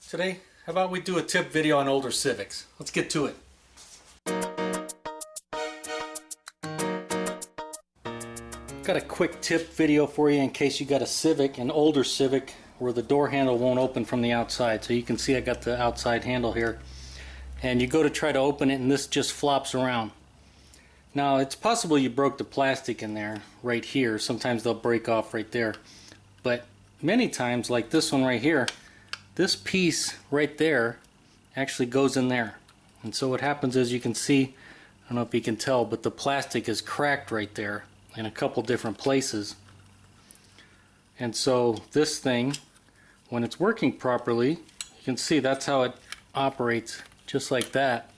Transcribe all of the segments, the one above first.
Today, how about we do a tip video on older Civics? Let's get to it. Got a quick tip video for you in case you got a Civic, an older Civic, where the door handle won't open from the outside. So you can see I got the outside handle here. And you go to try to open it and this just flops around. Now it's possible you broke the plastic in there right here. Sometimes they'll break off right there. But many times, like this one right here, this piece right there actually goes in there. And so what happens is, you can see, I don't know if you can tell, but the plastic is cracked right there in a couple different places. And so this thing, when it's working properly, you can see that's how it operates, just like that.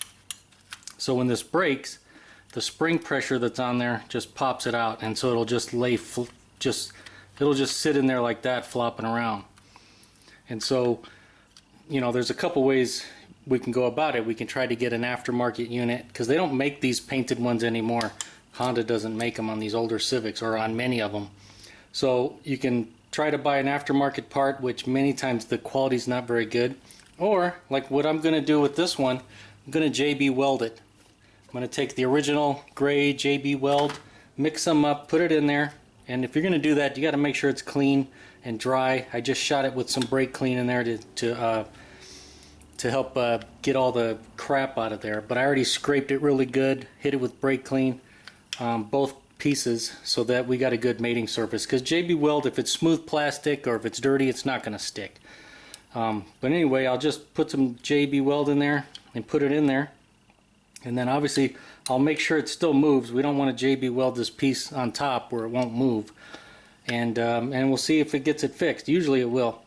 So when this breaks, the spring pressure that's on there just pops it out, and so it'll just it'll just sit in there like that, flopping around. And so, you know, there's a couple ways we can go about it. We can try to get an aftermarket unit, because they don't make these painted ones anymore. Honda doesn't make them on these older Civics, or on many of them. So you can try to buy an aftermarket part, which many times the quality's not very good. Or, like what I'm going to do with this one, I'm going to JB Weld it. I'm going to take the original gray JB Weld, mix them up, put it in there, and if you're going to do that, you got to make sure it's clean and dry. I just shot it with some brake clean in there to help get all the crap out of there. But I already scraped it really good, hit it with brake clean, both pieces, so that we got a good mating surface. Because JB Weld, if it's smooth plastic or if it's dirty, it's not going to stick. But anyway, I'll just put some JB Weld in there and put it in there, and then obviously I'll make sure it still moves. We don't want to JB Weld this piece on top where it won't move, and we'll see if it gets it fixed. Usually it will.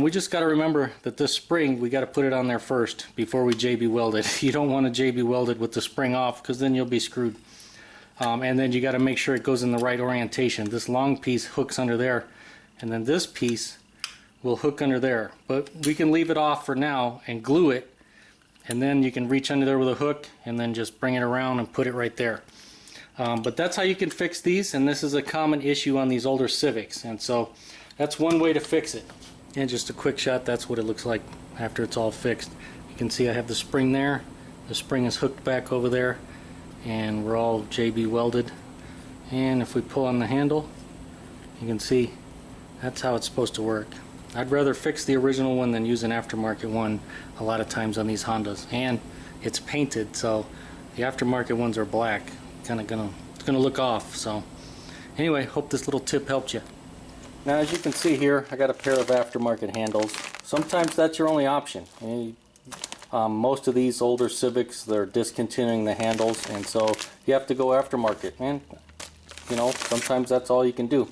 We just got to remember that this spring, we got to put it on there first before we JB Weld it. You don't want to JB Weld it with the spring off, because then you'll be screwed. And then you got to make sure it goes in the right orientation. This long piece hooks under there, and then this piece will hook under there. But we can leave it off for now and glue it, and then you can reach under there with a hook and then just bring it around and put it right there. But that's how you can fix these, and this is a common issue on these older Civics, and so that's one way to fix it. And just a quick shot, that's what it looks like after it's all fixed. You can see I have the spring there, the spring is hooked back over there, and we're all JB welded. And if we pull on the handle, you can see that's how it's supposed to work. I'd rather fix the original one than use an aftermarket one a lot of times on these Hondas. And it's painted, so the aftermarket ones are black. It's gonna look off. So anyway, hope this little tip helped you. Now, as you can see here, I got a pair of aftermarket handles. Sometimes that's your only option. Most of these older Civics, they're discontinuing the handles, and so you have to go aftermarket. And you know, sometimes that's all you can do.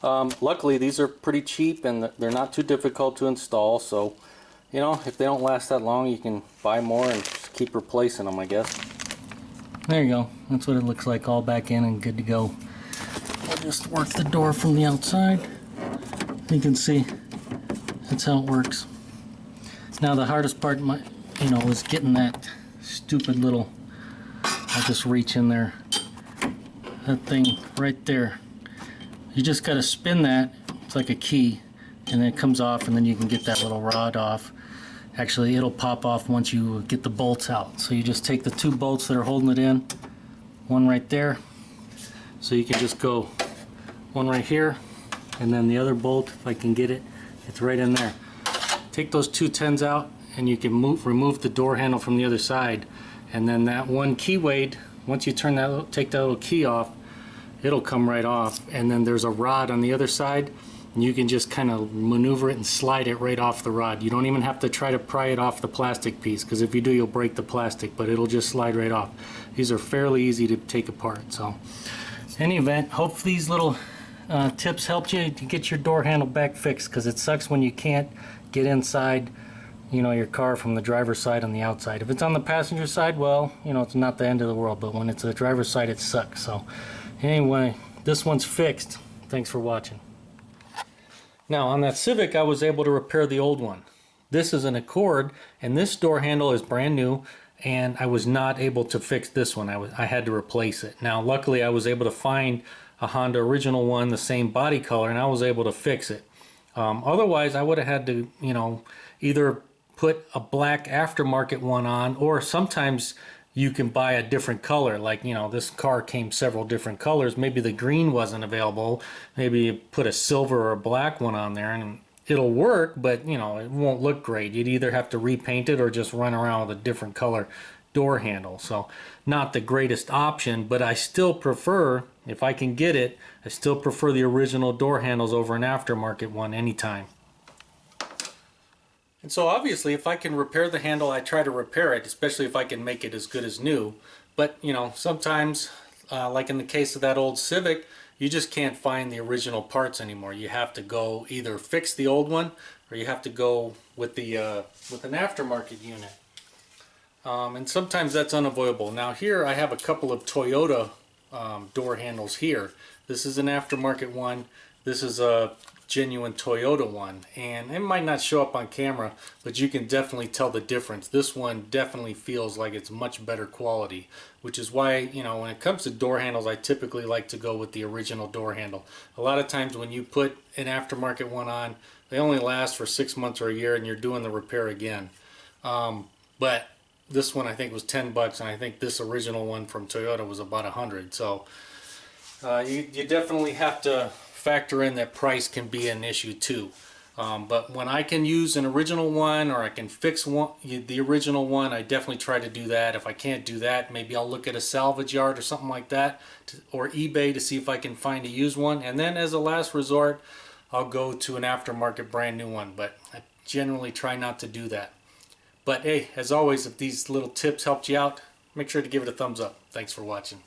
Luckily, these are pretty cheap and they're not too difficult to install. So, you know, if they don't last that long, you can buy more and just keep replacing them, I guess. There you go. That's what it looks like, all back in and good to go. I'll just work the door from the outside. You can see that's how it works. Now the hardest part, is getting that stupid little, I'll just reach in there, that thing right there. You just got to spin that, it's like a key, and then it comes off, and then you can get that little rod off. Actually, it'll pop off once you get the bolts out. So you just take the two bolts that are holding it in, one right there, so you can just go one right here, and then the other bolt, if I can get it, it's right in there. Take those two 10s out, and you can remove the door handle from the other side, and then that one key weight, once you take that little key off, it'll come right off. And then there's a rod on the other side, and you can just kind of maneuver it and slide it right off the rod. You don't even have to try to pry it off the plastic piece, because if you do, you'll break the plastic, but it'll just slide right off. These are fairly easy to take apart. So in any event, hope these little tips helped you to get your door handle back fixed, because it sucks when you can't get inside, your car from the driver's side on the outside. If it's on the passenger side, well, it's not the end of the world, but when it's the driver's side, it sucks. So anyway, this one's fixed. Thanks for watching. Now, on that Civic, I was able to repair the old one. This is an Accord, and this door handle is brand new, and I was not able to fix this one. I had to replace it. Now, luckily, I was able to find a Honda original one, the same body color, and I was able to fix it. Otherwise, I would have had to, either put a black aftermarket one on, or sometimes you can buy a different color. Like, you know, this car came several different colors. Maybe the green wasn't available. Maybe you put a silver or a black one on there and it'll work, but you know, it won't look great. You'd either have to repaint it or just run around with a different color door handle. So not the greatest option, but I still prefer, if I can get it, I still prefer the original door handles over an aftermarket one anytime. And so obviously if I can repair the handle, I try to repair it, especially if I can make it as good as new. But you know, sometimes like in the case of that old Civic, you just can't find the original parts anymore. You have to go either fix the old one or you have to go with the with an aftermarket unit. And sometimes that's unavoidable. Now here I have a couple of Toyota door handles here. This is an aftermarket one. This is a genuine Toyota one, and it might not show up on camera, but you can definitely tell the difference. This one definitely feels like it's much better quality, which is why, you know, when it comes to door handles, I typically like to go with the original door handle. A lot of times when you put an aftermarket one on, they only last for 6 months or a year and you're doing the repair again. But this one I think was 10 bucks, and I think this original one from Toyota was about 100. So you definitely have to factor in that price can be an issue too. But when I can use an original one, or I can fix the original one, I definitely try to do that. If I can't do that, maybe I'll look at a salvage yard or something like that, or eBay, to see if I can find a used one. And then as a last resort, I'll go to an aftermarket brand new one. But I generally try not to do that. But hey, as always, if these little tips helped you out, make sure to give it a thumbs up. Thanks for watching.